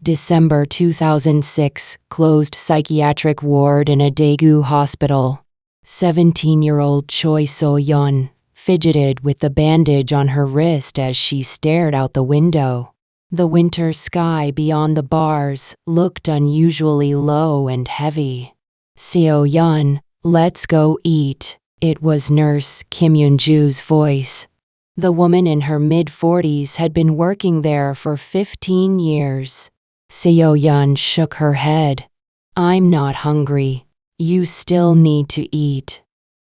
December 2006, closed psychiatric ward in a Daegu hospital. 17-year-old Choi So-yeon fidgeted with the bandage on her wrist as she stared out the window. The winter sky beyond the bars looked unusually low and heavy. "Seo-yeon, let's go eat." It was Nurse Kim Yoon-ju's voice. The woman in her mid-40s had been working there for 15 years. Seo-yeon shook her head. "I'm not hungry. You still need to eat.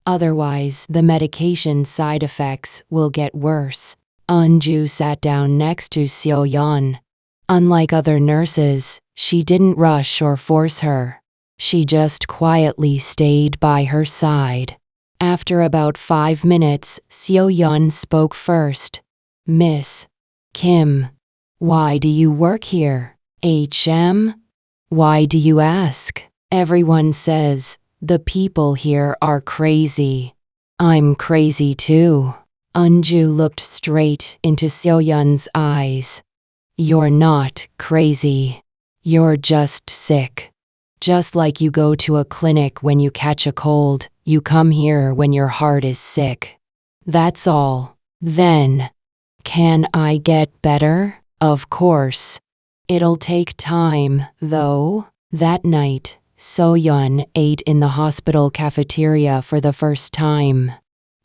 Otherwise, the medication side effects will get worse." Eun-ju sat down next to Seo-yeon. Unlike other nurses, she didn't rush or force her. She just quietly stayed by her side. After about 5 minutes, Seo-yeon spoke first. "Miss Kim, why do you work here? Why do you ask? Everyone says the people here are crazy. I'm crazy too." Eun-ju looked straight into Seo-yeon's eyes. "You're not crazy. You're just sick. Just like you go to a clinic when you catch a cold, you come here when your heart is sick. That's all. Then, can I get better? Of course. It'll take time, though." That night, So-yeon ate in the hospital cafeteria for the first time.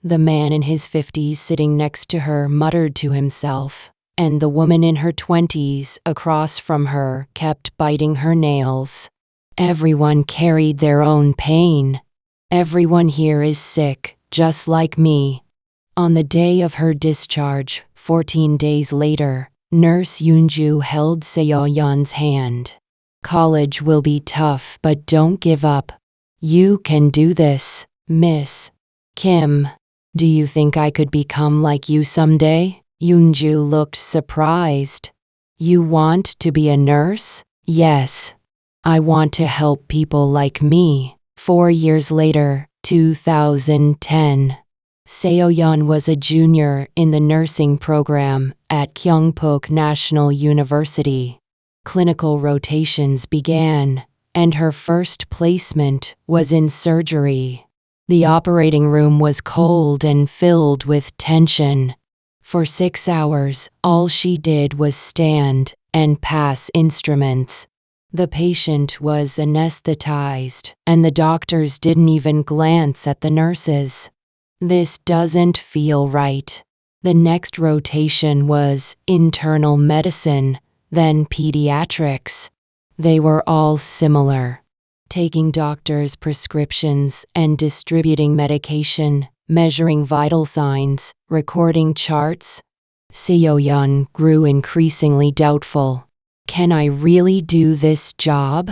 The man in his 50s sitting next to her muttered to himself, and the woman in her 20s across from her kept biting her nails. Everyone carried their own pain. Everyone here is sick, just like me. On the day of her discharge, 14 days later, Nurse Yoon-ju held Seo-yeon's hand. "College will be tough, but don't give up. You can do this, Miss Kim. Do you think I could become like you someday?" Yoon-ju looked surprised. "You want to be a nurse?" "Yes. I want to help people like me." 4 years later, 2010. Seo-yeon was a junior in the nursing program at Kyungpook National University. Clinical rotations began, and her first placement was in surgery. The operating room was cold and filled with tension. For 6 hours, all she did was stand and pass instruments. The patient was anesthetized, and the doctors didn't even glance at the nurses. "This doesn't feel right." The next rotation was internal medicine, then pediatrics. They were all similar. Taking doctors' prescriptions and distributing medication, measuring vital signs, recording charts. Seo-yeon grew increasingly doubtful. "Can I really do this job?"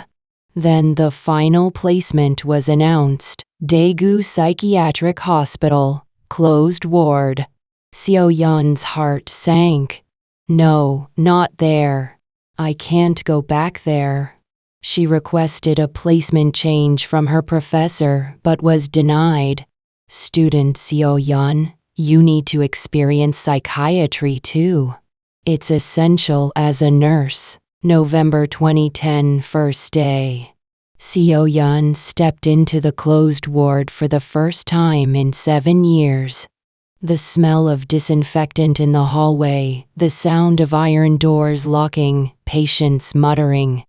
Then the final placement was announced. Daegu Psychiatric Hospital, closed ward. Seo-yeon's heart sank. "No, not there. I can't go back there." She requested a placement change from her professor but was denied. "Student Seo-yeon, you need to experience psychiatry too. It's essential as a nurse." November 2010, first day. Seo-yeon stepped into the closed ward for the first time in 7 years. The smell of disinfectant in the hallway, the sound of iron doors locking, patients muttering.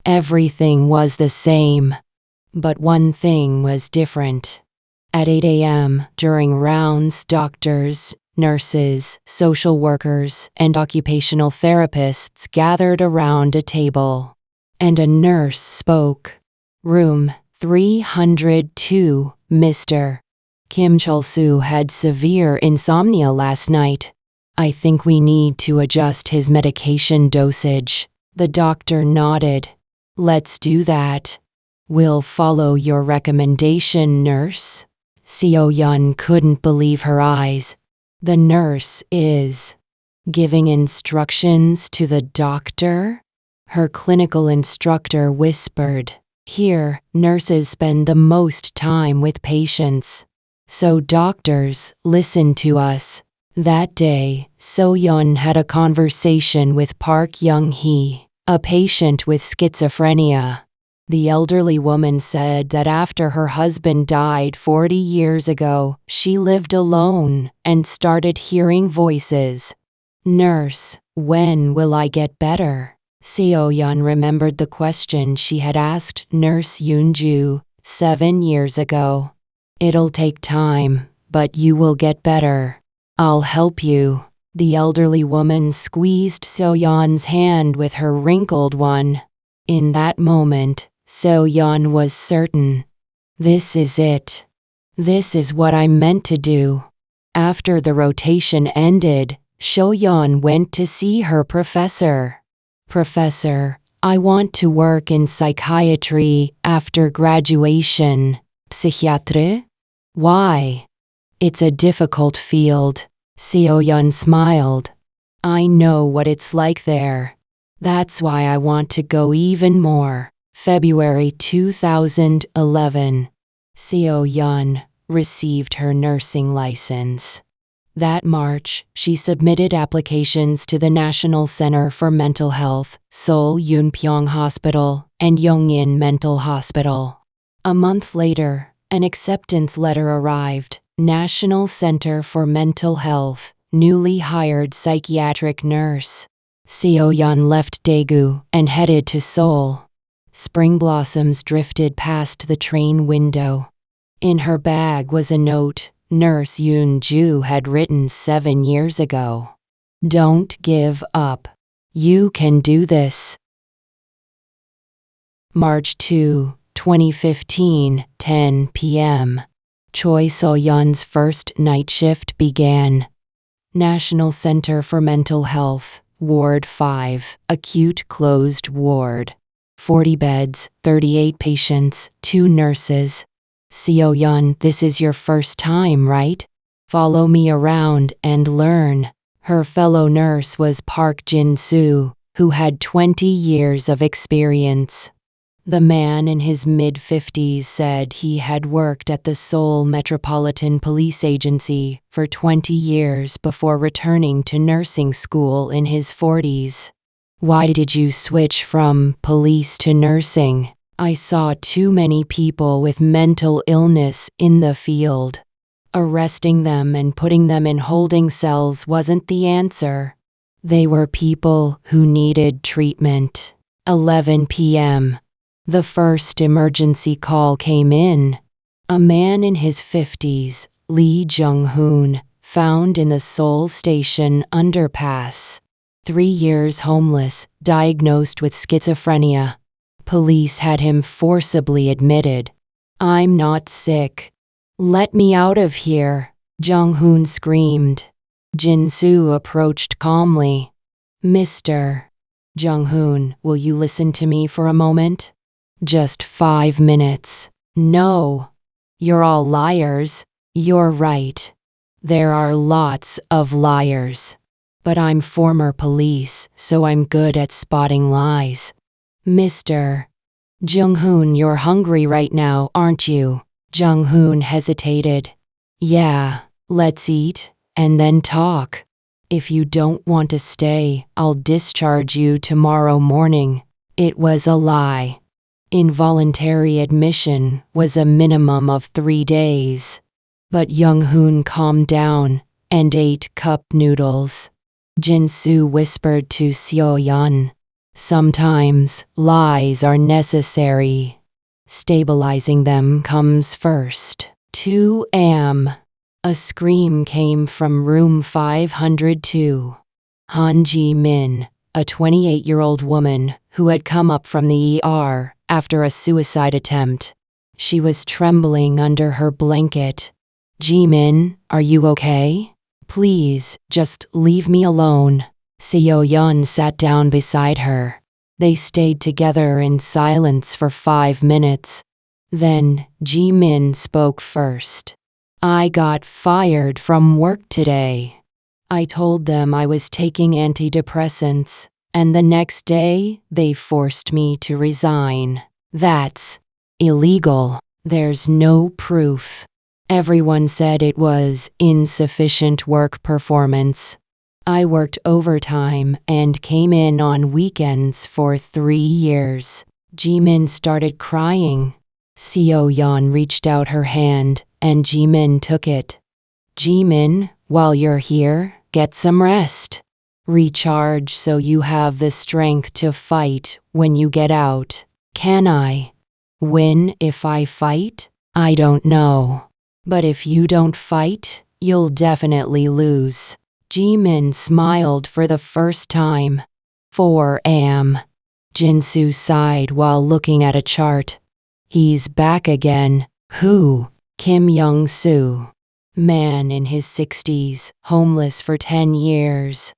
Everything was the same. But one thing was different. At 8 a.m., during rounds, doctors, nurses, social workers, and occupational therapists gathered around a table. And a nurse spoke. "Room 302, Mr. Kim Chol-soo had severe insomnia last night. I think we need to adjust his medication dosage." The doctor nodded. "Let's do that. We'll follow your recommendation, nurse." Seo-yeon couldn't believe her eyes. The nurse is giving instructions to the doctor? Her clinical instructor whispered. "Here, nurses spend the most time with patients. So doctors, listen to us." That day, So-yeon had a conversation with Park Young-hee, a patient with schizophrenia. The elderly woman said that after her husband died 40 years ago, she lived alone and started hearing voices. Nurse, when will I get better? Seo-yeon remembered the question she had asked Nurse Yoon-ju 7 years ago. It'll take time, but you will get better. I'll help you. The elderly woman squeezed Seo-yeon's hand with her wrinkled one. In that moment, Seo-yeon was certain. This is it. This is what I'm meant to do. After the rotation ended, Seo-yeon went to see her professor. Professor, I want to work in psychiatry after graduation. Psychiatry? Why? It's a difficult field. Seo-yeon smiled. I know what it's like there. That's why I want to go even more. February 2011. Seo-yeon received her nursing license. That March, she submitted applications to the National Center for Mental Health, Seoul Yunpyong Hospital, and Yongin Mental Hospital. A month later, an acceptance letter arrived. National Center for Mental Health, newly hired psychiatric nurse. Seo-yeon left Daegu and headed to Seoul. Spring blossoms drifted past the train window. In her bag was a note Nurse Yoon-ju had written 7 years ago. Don't give up. You can do this. March 2, 2015, 10 p.m. Choi So-yeon's first night shift began. National Center for Mental Health, Ward 5, acute closed ward. 40 beds, 38 patients, 2 nurses. Seo-yeon, this is your first time, right? Follow me around and learn. Her fellow nurse was Park Jin-soo, who had 20 years of experience. The man in his mid-50s said he had worked at the Seoul Metropolitan Police Agency for 20 years before returning to nursing school in his 40s. Why did you switch from police to nursing? I saw too many people with mental illness in the field. Arresting them and putting them in holding cells wasn't the answer. They were people who needed treatment. 11 p.m. The first emergency call came in. A man in his 50s, Lee Jung-hoon, found in the Seoul Station underpass. 3 years homeless, diagnosed with schizophrenia. Police had him forcibly admitted. I'm not sick. Let me out of here, Jung-hoon screamed. Jin-soo approached calmly. Mr. Jung-hoon, will you listen to me for a moment? Just 5 minutes. No. You're all liars. You're right. There are lots of liars. But I'm former police, so I'm good at spotting lies. Mr. Jung-hoon, you're hungry right now, aren't you? Jung-hoon hesitated. Yeah, let's eat, and then talk. If you don't want to stay, I'll discharge you tomorrow morning. It was a lie. Involuntary admission was a minimum of 3 days. But Jung-hoon calmed down and ate cup noodles. Jin-soo whispered to Seo-yeon. Sometimes lies are necessary. Stabilizing them comes first. 2 a.m. A scream came from room 502. Han Ji-min, a 28-year-old woman who had come up from the ER after a suicide attempt. She was trembling under her blanket. Ji-min, are you okay? Please, just leave me alone. Seo-yeon sat down beside her. They stayed together in silence for 5 minutes. Then, Ji-min spoke first. I got fired from work today. I told them I was taking antidepressants, and the next day, they forced me to resign. That's illegal. There's no proof. Everyone said it was insufficient work performance. I worked overtime and came in on weekends for 3 years. Jimin started crying. Seo-yeon reached out her hand, and Jimin took it. Jimin, while you're here, get some rest. Recharge so you have the strength to fight when you get out. Can I win if I fight? I don't know. But if you don't fight, you'll definitely lose. Jimin smiled for the first time. 4 am. Jinsu sighed while looking at a chart. He's back again. Who? Kim Young-soo. Man in his 60s, homeless for 10 years.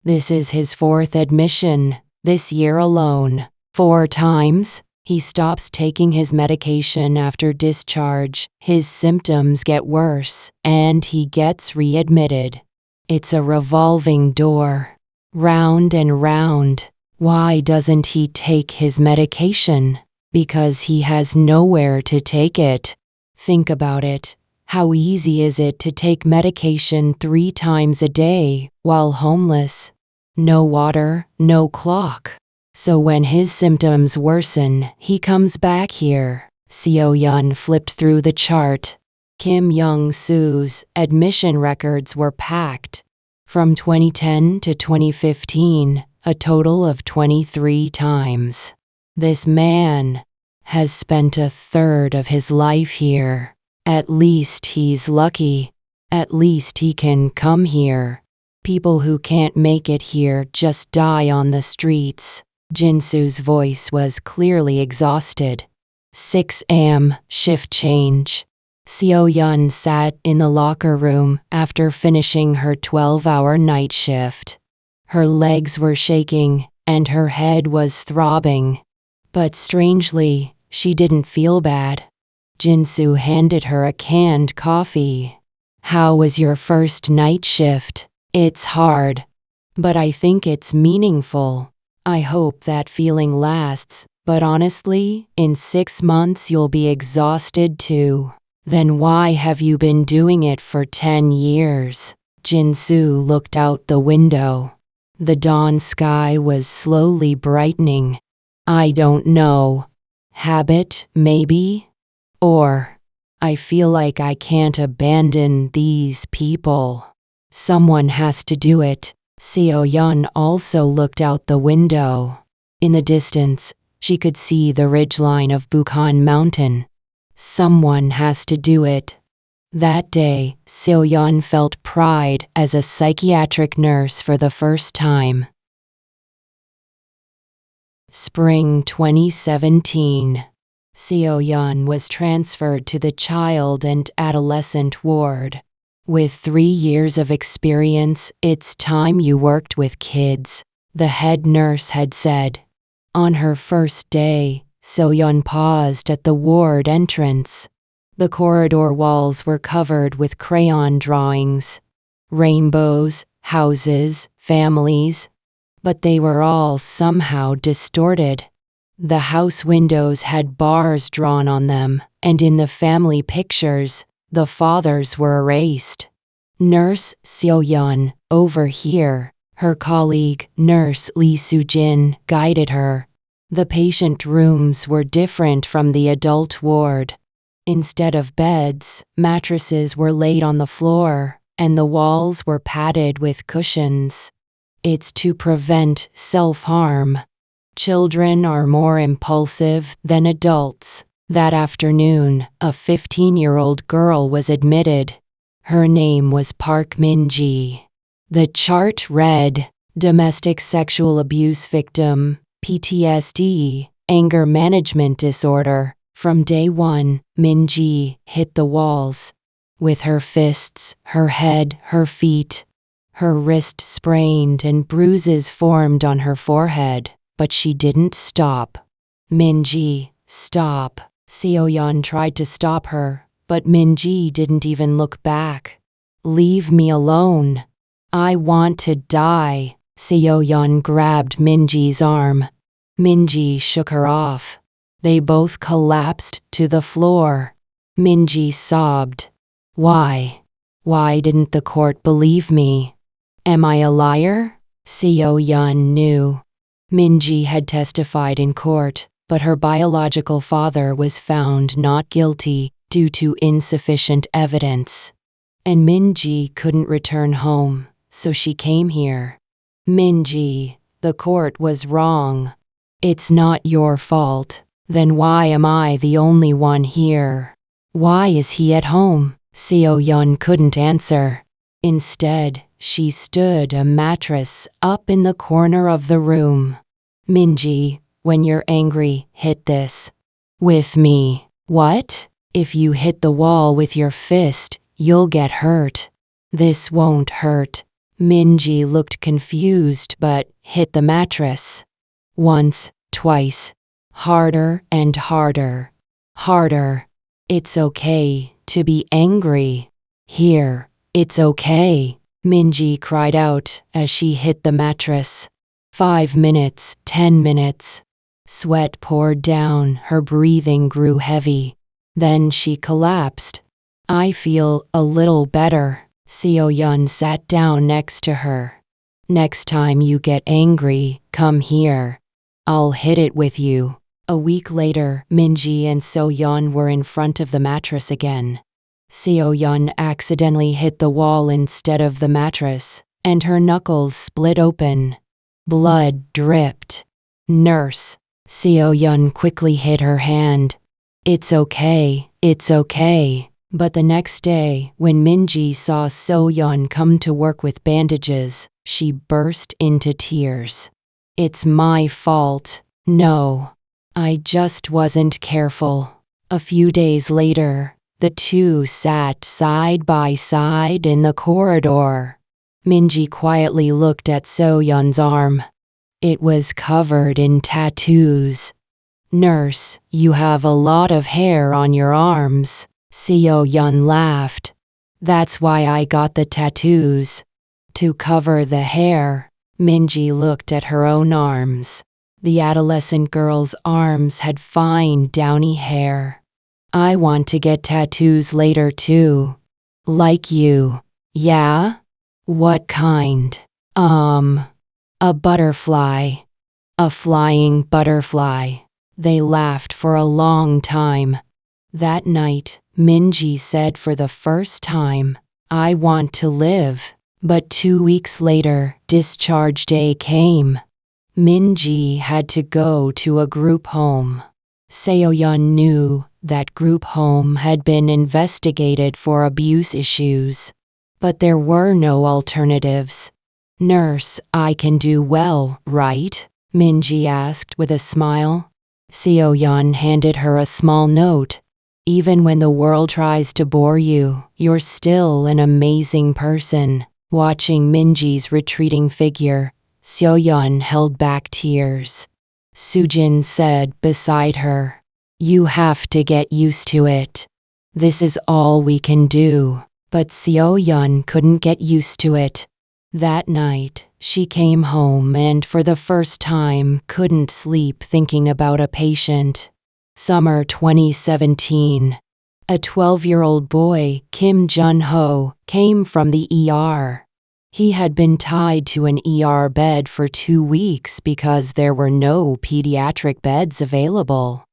This is his 4th admission, this year alone. 4 times? He stops taking his medication after discharge, his symptoms get worse, and he gets readmitted. It's a revolving door. Round and round. Why doesn't he take his medication? Because he has nowhere to take it. Think about it. How easy is it to take medication 3 times a day while homeless? No water, no clock. So when his symptoms worsen, he comes back here. Seo-yeon flipped through the chart. Kim Young-soo's admission records were packed. From 2010 to 2015, a total of 23 times. This man has spent a third of his life here. At least he's lucky. At least he can come here. People who can't make it here just die on the streets. Jinsu's voice was clearly exhausted. 6 am, shift change. Seo-yeon sat in the locker room after finishing her 12-hour night shift. Her legs were shaking, and her head was throbbing. But strangely, she didn't feel bad. Jinsu handed her a canned coffee. How was your first night shift? It's hard. But I think it's meaningful. I hope that feeling lasts, but honestly, in 6 months you'll be exhausted too. Then why have you been doing it for 10 years? Jinsu looked out the window. The dawn sky was slowly brightening. I don't know. Habit, maybe? Or, I feel like I can't abandon these people. Someone has to do it. Seo-yeon also looked out the window. In the distance, she could see the ridgeline of Bukhan Mountain. Someone has to do it. That day, Seo-yeon felt pride as a psychiatric nurse for the first time. Spring 2017. Seo-yeon was transferred to the child and adolescent ward. With 3 years of experience, it's time you worked with kids, the head nurse had said. On her first day, Seo-yeon paused at the ward entrance. The corridor walls were covered with crayon drawings. Rainbows, houses, families. But they were all somehow distorted. The house windows had bars drawn on them, and in the family pictures, the fathers were erased. Nurse Seo-yeon, over here. Her colleague, Nurse Lee Soo-jin, guided her. The patient rooms were different from the adult ward. Instead of beds, mattresses were laid on the floor, and the walls were padded with cushions. It's to prevent self-harm. Children are more impulsive than adults. That afternoon, a 15-year-old girl was admitted. Her name was Park Min-ji. The chart read, domestic sexual abuse victim, PTSD, anger management disorder. From day 1, Min-ji hit the walls. With her fists, her head, her feet. Her wrist sprained and bruises formed on her forehead, but she didn't stop. Min-ji, stop. Seo-yeon tried to stop her, but Min-ji didn't even look back. Leave me alone. I want to die. Seo-yeon grabbed Min-ji's arm. Min-ji shook her off. They both collapsed to the floor. Min-ji sobbed. Why? Why didn't the court believe me? Am I a liar? Seo Yun knew. Minji had testified in court, but her biological father was found not guilty due to insufficient evidence. And Minji couldn't return home, so she came here. Minji, the court was wrong. It's not your fault. Then why am I the only one here? Why is he at home? Seo Yun couldn't answer. Instead, she stood a mattress up in the corner of the room. Minji, when you're angry, hit this. With me. What? If you hit the wall with your fist, you'll get hurt. This won't hurt. Minji looked confused but hit the mattress. Once, twice. Harder and harder. Harder. It's okay to be angry. Here, it's okay. Minji cried out as she hit the mattress. 5 minutes, 10 minutes. Sweat poured down, her breathing grew heavy. Then she collapsed. I feel a little better. Seo Yun sat down next to her. Next time you get angry, come here. I'll hit it with you. A week later, Minji and Seo Yun were in front of the mattress again. Seo Yun accidentally hit the wall instead of the mattress, and her knuckles split open. Blood dripped. Nurse. Seo Yun quickly hid her hand. It's okay, it's okay. But the next day, when Minji saw Seo Yun come to work with bandages, she burst into tears. It's my fault. No. I just wasn't careful. A few days later, the two sat side by side in the corridor. Minji quietly looked at Seo Yun's arm. It was covered in tattoos. Nurse, you have a lot of hair on your arms. Seo Yun laughed. That's why I got the tattoos. To cover the hair. Minji looked at her own arms. The adolescent girl's arms had fine, downy hair. I want to get tattoos later too. Like you. Yeah? What kind? A butterfly. A flying butterfly. They laughed for a long time. That night, Minji said for the first time, I want to live. But 2 weeks later, discharge day came. Minji had to go to a group home. Seo Yun knew that group home had been investigated for abuse issues. But there were no alternatives. Nurse, I can do well, right? Minji asked with a smile. Seo Yun handed her a small note. Even when the world tries to bore you, you're still an amazing person. Watching Minji's retreating figure, Seo Yun held back tears. Sujin said beside her, You have to get used to it. This is all we can do. But Seo Yun couldn't get used to it. That night, she came home and for the first time couldn't sleep thinking about a patient. Summer 2017. A 12-year-old boy, Kim Jun-ho, came from the ER. He had been tied to an ER bed for 2 weeks because there were no pediatric beds available.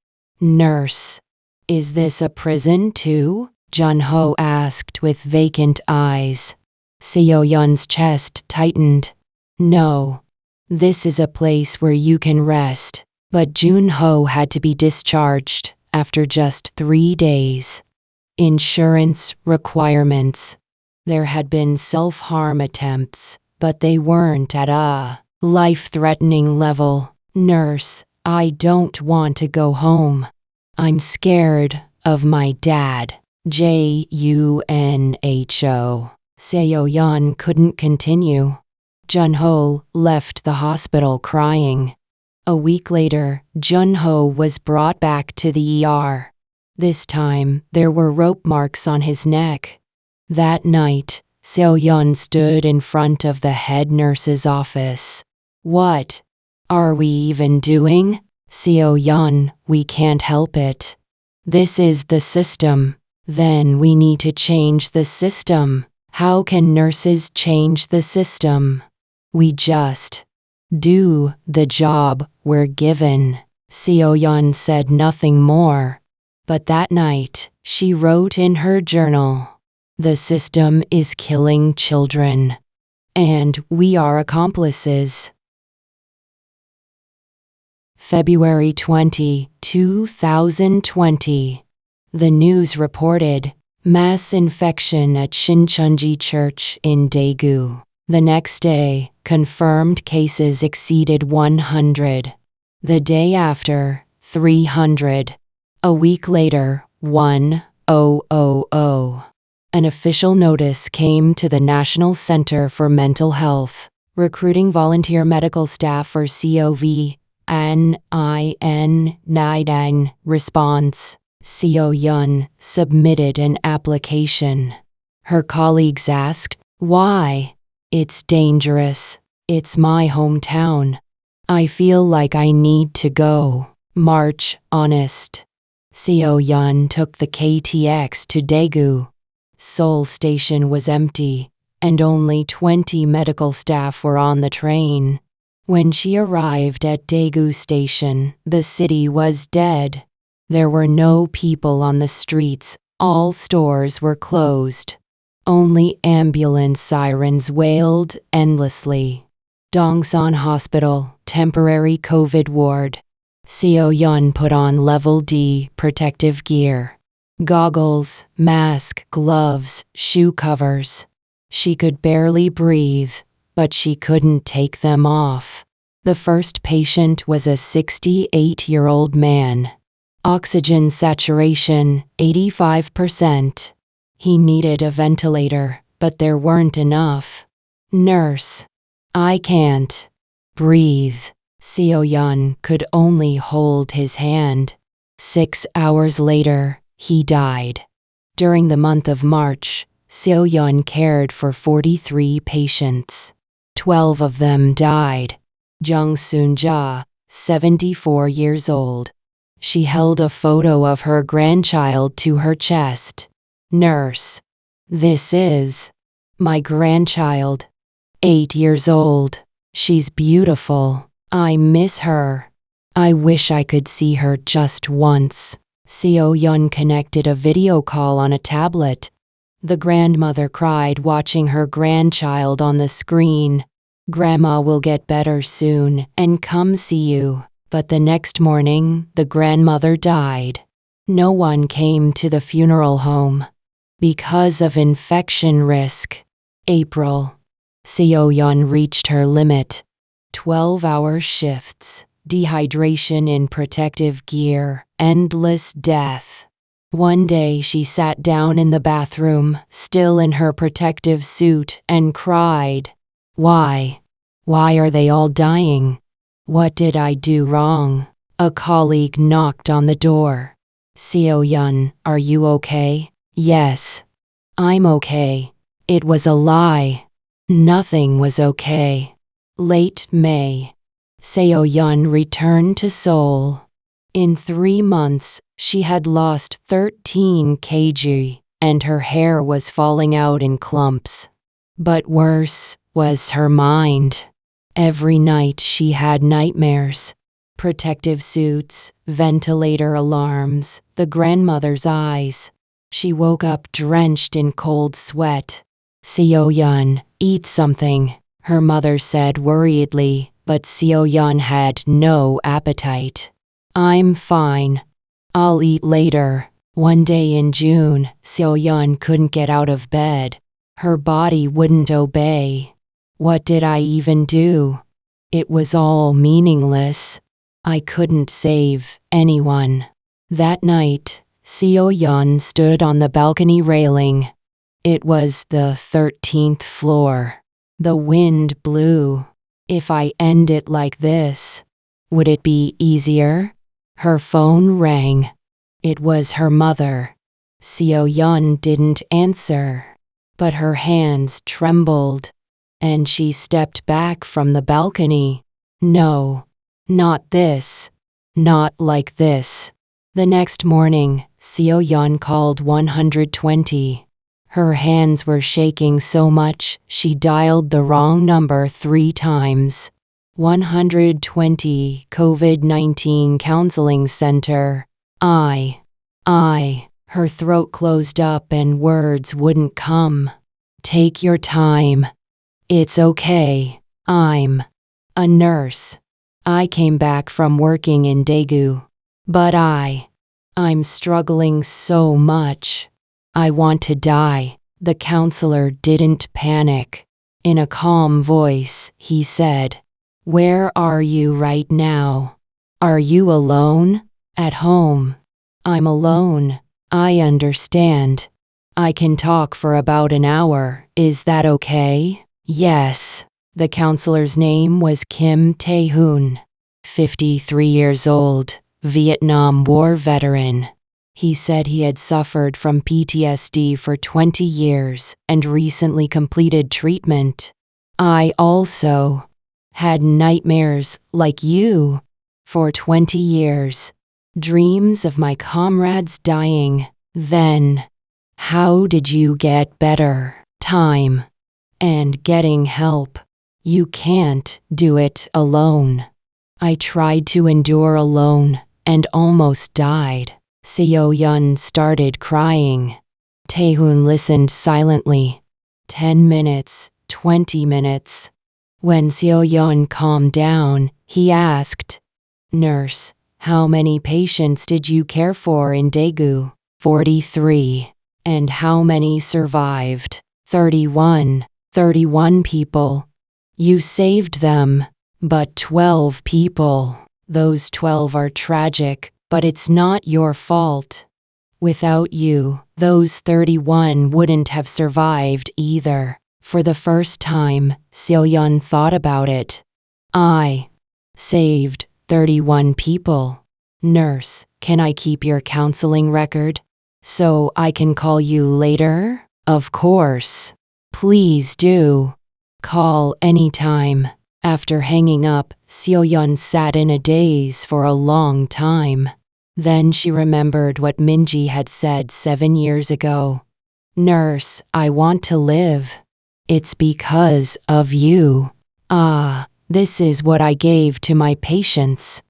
Nurse. Is this a prison too? Jun-ho asked with vacant eyes. Seo Yun's chest tightened. No. This is a place where you can rest. But Jun-ho had to be discharged after just 3 days. Insurance requirements. There had been self-harm attempts, but they weren't at a life-threatening level. Nurse, I don't want to go home. I'm scared of my dad. Junho. Seo Yun couldn't continue. Jun-ho left the hospital crying. A week later, Jun-ho was brought back to the ER. This time, there were rope marks on his neck. That night, Seo Yun stood in front of the head nurse's office. What are we even doing? Seo Yun, we can't help it. This is the system. Then we need to change the system. How can nurses change the system? We just do the job we're given. Seo-yeon said nothing more. But that night, she wrote in her journal, "The system is killing children. And we are accomplices." February 20, 2020. The news reported, mass infection at Shincheonji Church in Daegu. The next day, confirmed cases exceeded 100. The day after, 300. A week later, 1,000. An official notice came to the National Center for Mental Health, recruiting volunteer medical staff for COVID. Nidang response. Seo-yeon submitted an application. Her colleagues asked, "Why?" "It's dangerous. It's my hometown. I feel like I need to go." March, honest. Seo-yeon took the KTX to Daegu. Seoul Station was empty, and only 20 medical staff were on the train. When she arrived at Daegu Station, the city was dead. There were no people on the streets, all stores were closed. Only ambulance sirens wailed endlessly. Dongsan Hospital, temporary COVID ward. Seo-yeon put on level D protective gear. Goggles, mask, gloves, shoe covers. She could barely breathe, but she couldn't take them off. The first patient was a 68-year-old man. Oxygen saturation, 85%. He needed a ventilator, but there weren't enough. Nurse. "I can't breathe." Seo-yeon could only hold his hand. 6 hours later, he died. During the month of March, Seo-yeon cared for 43 patients. 12 of them died. Jung Soon-ja, 74 years old. She held a photo of her grandchild to her chest. Nurse. "This is my grandchild. 8 years old. She's beautiful. I miss her. I wish I could see her just once." Seo-yeon connected a video call on a tablet. The grandmother cried watching her grandchild on the screen. "Grandma will get better soon and come see you." But the next morning, the grandmother died. No one came to the funeral home. Because of infection risk. April. Seo-yeon reached her limit. 12-hour shifts, dehydration in protective gear, endless death. One day she sat down in the bathroom, still in her protective suit, and cried. "Why? Why are they all dying? What did I do wrong?" A colleague knocked on the door. "Seo-yeon, are you okay?" "Yes. I'm okay. It was a lie. Nothing was okay." Late May. Seo-yeon returned to Seoul. In 3 months, she had lost 13 kg, and her hair was falling out in clumps. But worse was her mind. Every night she had nightmares. Protective suits, ventilator alarms, the grandmother's eyes. She woke up drenched in cold sweat. "Seo-yeon, eat something," her mother said worriedly, but Seo-yeon had no appetite. "I'm fine. I'll eat later." One day in June, Seo-yeon couldn't get out of bed. Her body wouldn't obey. What did I even do? It was all meaningless. I couldn't save anyone. That night, Seo-yeon stood on the balcony railing. It was the 13th floor. The wind blew. If I end it like this, would it be easier? Her phone rang. It was her mother. Seo-yeon didn't answer, but her hands trembled, and she stepped back from the balcony. "No, not this. Not like this." The next morning, Seo-yeon called 120. Her hands were shaking so much she dialed the wrong number 3 times. 120 COVID-19 Counseling Center. Her throat closed up and words wouldn't come. Take your time. It's okay. I'm a nurse. I came back from working in Daegu. But I'm struggling so much. I want to die. The counselor didn't panic. In a calm voice, he said, "Where are you right now? Are you alone? At home?" "I'm alone. I understand. I can talk for about an hour. Is that okay?" "Yes." The counselor's name was Kim Tae-hoon, 53 years old, Vietnam War veteran. He said he had suffered from PTSD for 20 years and recently completed treatment. "I also had nightmares like you for 20 years. Dreams of my comrades dying. Then, how did you get better? Time and getting help. You can't do it alone. I tried to endure alone and almost died." Seo-yeon started crying. Tae-hoon listened silently. 10 minutes, 20 minutes. When Seo-yeon calmed down, he asked, "Nurse, how many patients did you care for in Daegu?" 43. "And how many survived?" 31. 31 people. "You saved them. But 12 people. Those 12 are tragic, but it's not your fault. Without you, those 31 wouldn't have survived either." For the first time, Seo-yeon thought about it. "I saved 31 people. Nurse, can I keep your counseling record? So I can call you later?" "Of course. Please do. Call anytime." After hanging up, Seo-yeon sat in a daze for a long time. Then she remembered what Minji had said 7 years ago. "Nurse, I want to live. It's because of you. This is what I gave to my patients.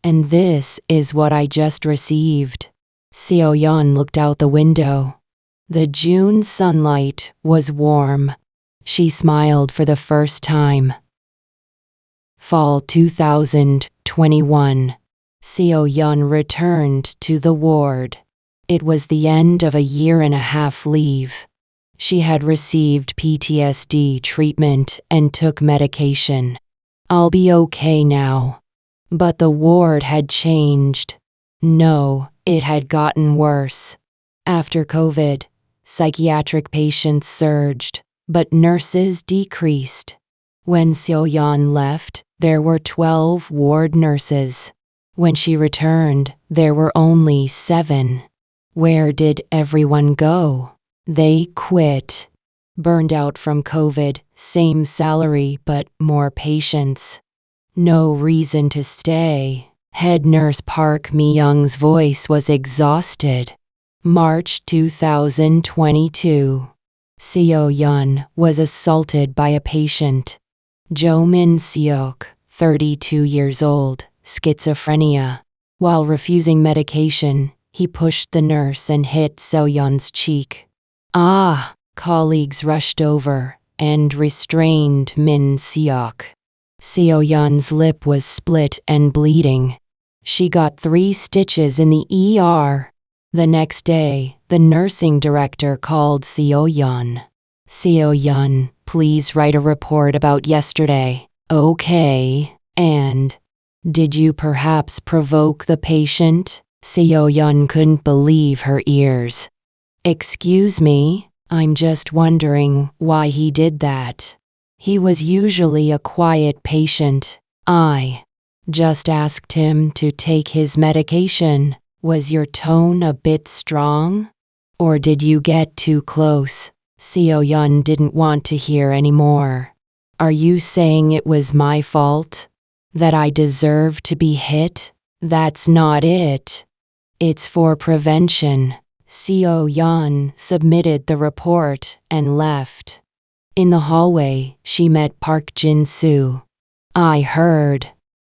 And this is what I just received." Seo-yeon looked out the window. The June sunlight was warm. She smiled for the first time. Fall 2021. Seo-yeon returned to the ward. It was the end of a 1.5 year leave. She had received PTSD treatment and took medication. "I'll be okay now." But the ward had changed. No, it had gotten worse. After COVID, psychiatric patients surged, but nurses decreased. When Seo-yeon left, there were 12 ward nurses. When she returned, there were only 7. Where did everyone go? They quit. Burned out from COVID, same salary but more patients. No reason to stay. Head nurse Park Mi-young's voice was exhausted. March 2022. Seo-yeon was assaulted by a patient. Jo Min-seok, 32 years old, schizophrenia. While refusing medication, he pushed the nurse and hit Seo-yeon's cheek. Colleagues rushed over and restrained Min-seok. Seo-yeon's lip was split and bleeding. She got 3 stitches in the ER. The next day, the nursing director called Seo-yeon. "Seo-yeon, please write a report about yesterday." "Okay, and did you perhaps provoke the patient?" Seo-yeon couldn't believe her ears. "Excuse me, I'm just wondering why he did that. He was usually a quiet patient. I just asked him to take his medication." "Was your tone a bit strong? Or did you get too close?" Seo-yeon didn't want to hear anymore. "Are you saying it was my fault? That I deserve to be hit?" "That's not it. It's for prevention." Seo Yeon submitted the report and left. In the hallway, she met Park Jin-soo. I heard.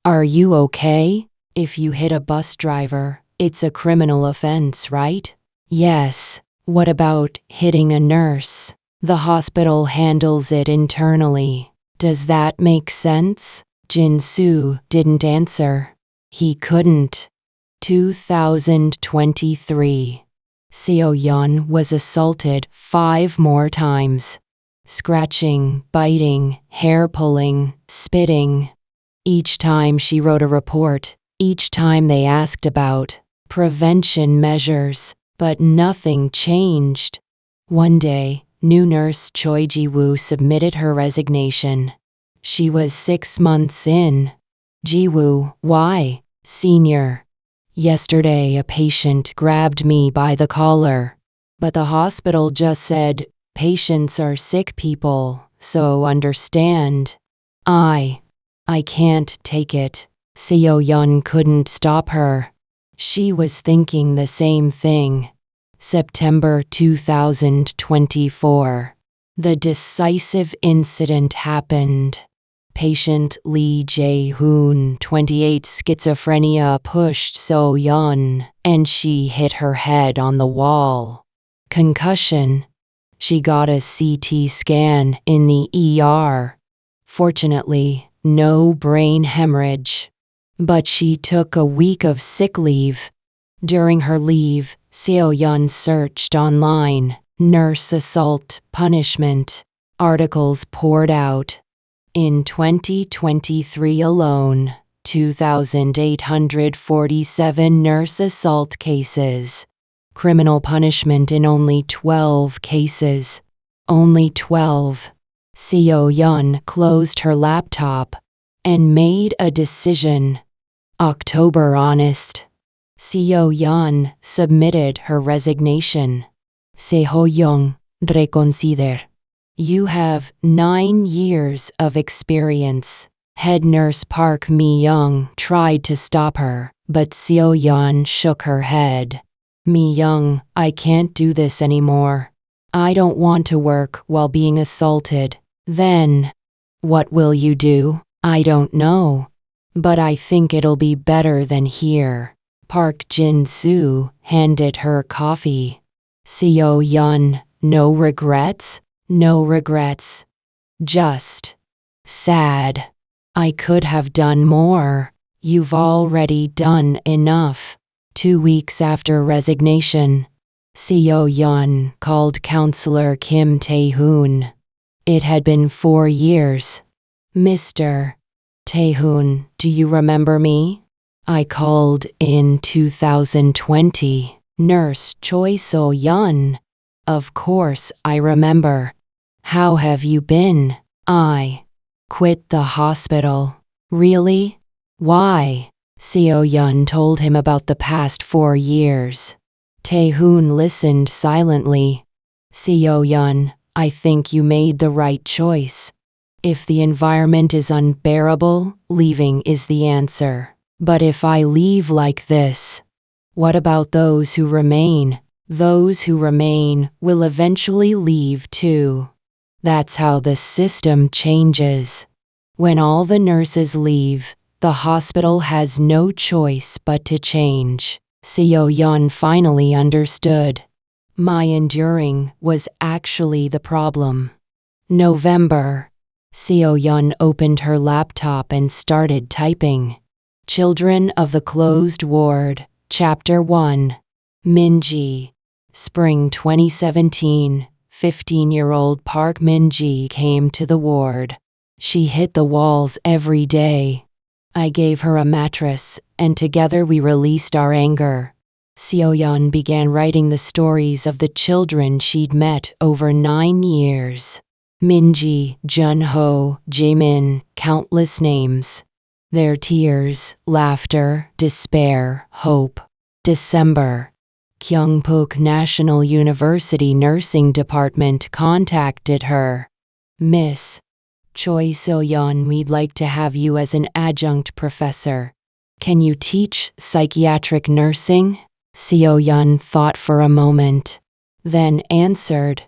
Are you okay? If you hit a bus driver, it's a criminal offense, right? Yes. What about hitting a nurse? The hospital handles it internally. Does that make sense? Jin-soo didn't answer. He couldn't. 2023. Seo-yeon was assaulted 5 more times. Scratching, biting, hair pulling, spitting. Each time she wrote a report, each time they asked about prevention measures, but nothing changed. One day, new nurse Choi Ji-woo submitted her resignation. She was 6 months in. Ji-woo, why? Senior. Yesterday a patient grabbed me by the collar. But the hospital just said, patients are sick people, so understand. I can't take it. Seo-yeon couldn't stop her. She was thinking the same thing. September 2024. The decisive incident happened. Patient Lee Jae-hoon, 28, schizophrenia, pushed Seo-yeon, and she hit her head on the wall. Concussion. She got a CT scan in the ER. Fortunately, no brain hemorrhage. But she took a week of sick leave. During her leave, Seo-yeon searched online. Nurse assault, punishment. Articles poured out. In 2023 alone, 2,847 nurse assault cases. Criminal punishment in only 12 cases. Only 12. Seo-yeon closed her laptop and made a decision. October honest. Seo-yeon submitted her resignation. Seo-yeon, reconsider. You have 9 years of experience. Head nurse Park Mi-young tried to stop her, but Seo-yeon shook her head. Mi-young, I can't do this anymore. I don't want to work while being assaulted. Then, what will you do? I don't know. But I think it'll be better than here. Park Jin-soo handed her coffee. Seo-yeon, no regrets? No regrets. Just sad. I could have done more. You've already done enough. 2 weeks after resignation, Seo-yeon called Counselor Kim Tae-hoon. It had been 4 years. Mr. Tae-hoon, do you remember me? I called in 2020. Nurse Choi So-yeon. Of course I remember. How have you been? I quit the hospital. Really? Why? Seo-yeon told him about the past 4 years. Tae-hoon listened silently. Seo-yeon, I think you made the right choice. If the environment is unbearable, leaving is the answer. But if I leave like this, what about those who remain? Those who remain will eventually leave too. That's how the system changes. When all the nurses leave, the hospital has no choice but to change. Seo-yeon finally understood. My enduring was actually the problem. November. Seo-yeon opened her laptop and started typing. Children of the Closed Ward, Chapter 1. Min-ji. Spring 2017, 15-year-old Park Min-ji came to the ward. She hit the walls every day. I gave her a mattress, and together we released our anger. Seo-yeon began writing the stories of the children she'd met over 9 years. Min-ji, Jun-ho, Jaemin, countless names. Their tears, laughter, despair, hope. December. Kyungpook National University Nursing Department contacted her. Miss Choi So-yeon, we'd like to have you as an adjunct professor. Can you teach psychiatric nursing? Seo Yun thought for a moment, then answered,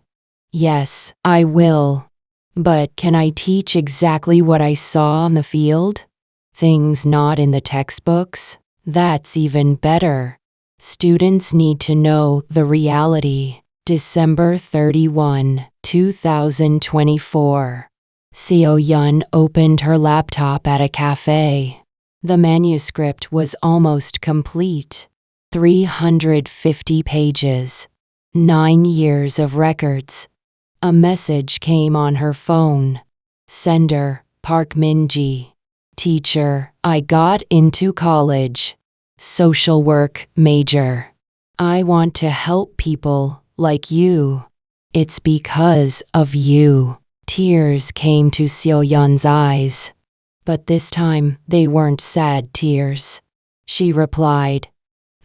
"Yes, I will. But can I teach exactly what I saw on the field? Things not in the textbooks? That's even better. Students need to know the reality." December 31, 2024. Seo Yun opened her laptop at a cafe. The manuscript was almost complete. 350 pages. 9 years of records. A message came on her phone. Sender, Park Minji. Teacher, I got into college. Social work major. I want to help people like you. It's because of you. Tears came to Seo Yun's eyes. But this time, they weren't sad tears. She replied,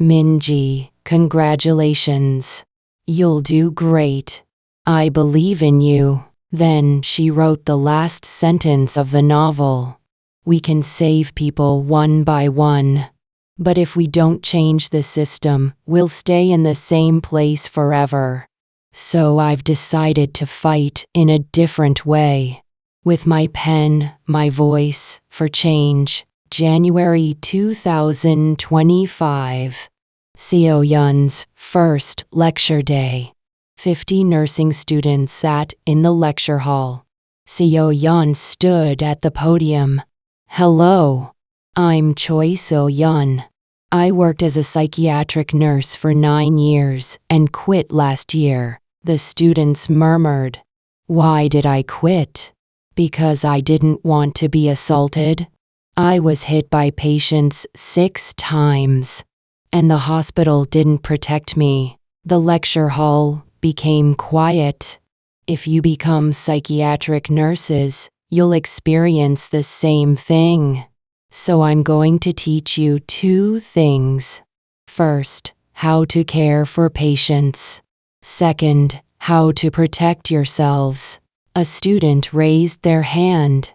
"Minji, congratulations. You'll do great. I believe in you." Then she wrote the last sentence of the novel. "We can save people one by one. But if we don't change the system, we'll stay in the same place forever. So I've decided to fight in a different way. With my pen, my voice, for change." January 2025. Seo Yun's first lecture day. 50 nursing students sat in the lecture hall. Seo Yun stood at the podium. "Hello. I'm Choi Seo Yun. I worked as a psychiatric nurse for 9 years and quit last year." The students murmured. "Why did I quit?" "Because I didn't want to be assaulted. I was hit by patients 6 times. And the hospital didn't protect me." The lecture hall became quiet. "If you become psychiatric nurses, you'll experience the same thing. So I'm going to teach you 2 things. First, how to care for patients. Second, how to protect yourselves." A student raised their hand.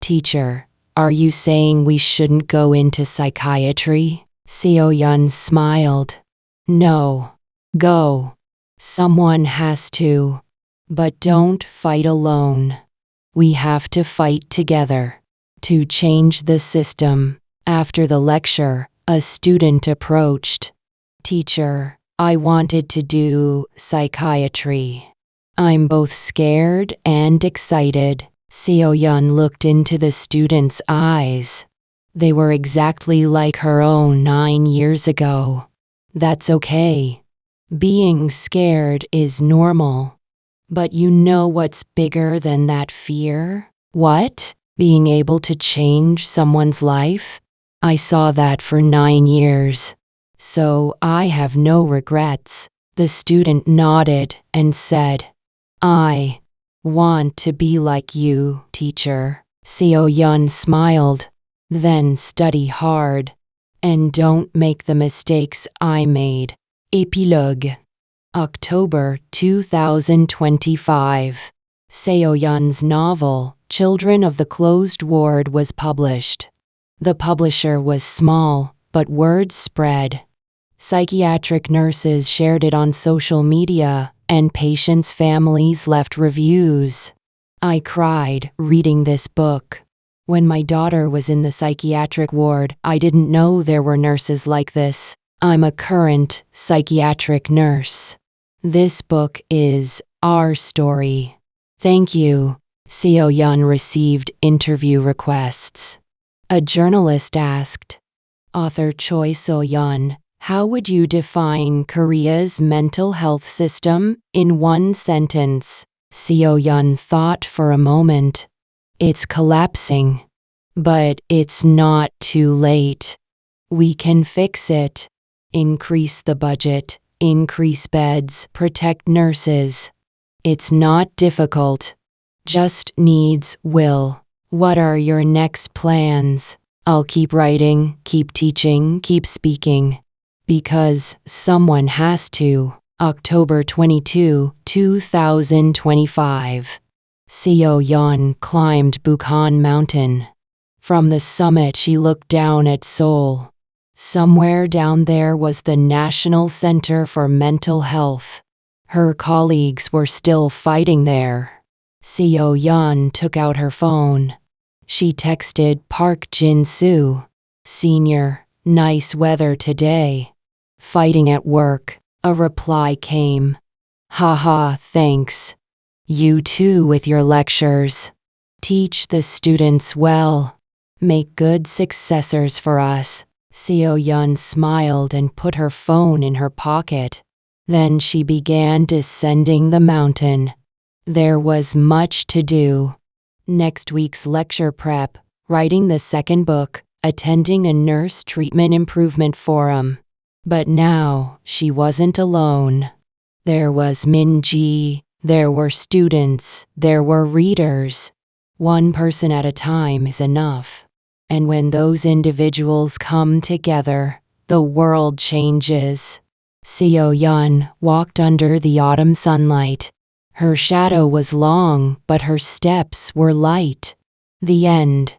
"Teacher, are you saying we shouldn't go into psychiatry?" Seo Yun smiled. "No. Go. Someone has to. But don't fight alone. We have to fight together to change the system." After the lecture, a student approached. "Teacher, I wanted to do psychiatry. I'm both scared and excited." Seo Yun looked into the student's eyes. They were exactly like her own 9 years ago. "That's okay. Being scared is normal. But you know what's bigger than that fear?" "What?" "Being able to change someone's life. I saw that for 9 years. So I have no regrets." The student nodded and said, "I want to be like you, teacher." Seo Yun smiled. "Then study hard. And don't make the mistakes I made." Epilogue. October 2025. Seo Yun's novel, Children of the Closed Ward, was published. The publisher was small, but word spread. Psychiatric nurses shared it on social media, and patients' families left reviews. I cried reading this book. When my daughter was in the psychiatric ward, I didn't know there were nurses like this. I'm a current psychiatric nurse. This book is our story. Thank you." Seo Yun received interview requests. A journalist asked, "Author Choi Seo Yun, how would you define Korea's mental health system in 1 sentence?" Seo Yun thought for a moment. "It's collapsing. But it's not too late. We can fix it. Increase the budget, increase beds, protect nurses. It's not difficult. Just needs will." "What are your next plans?" "I'll keep writing, keep teaching, keep speaking. Because someone has to." October 22, 2025. Seo Yun climbed Bukhan Mountain. From the summit she looked down at Seoul. Somewhere down there was the National Center for Mental Health. Her colleagues were still fighting there. Seo Yun took out her phone. She texted Park Jin-soo. Senior, nice weather today. Fighting at work. A reply came. Haha, thanks. You too with your lectures. Teach the students well. Make good successors for us. Seo Yun smiled and put her phone in her pocket. Then she began descending the mountain. There was much to do. Next week's lecture prep, writing the second book, attending a nurse treatment improvement forum. But now, she wasn't alone. There was Min-ji, there were students, there were readers. One person at a time is enough. And when those individuals come together, the world changes. Seo Yun walked under the autumn sunlight. Her shadow was long, but her steps were light. The end.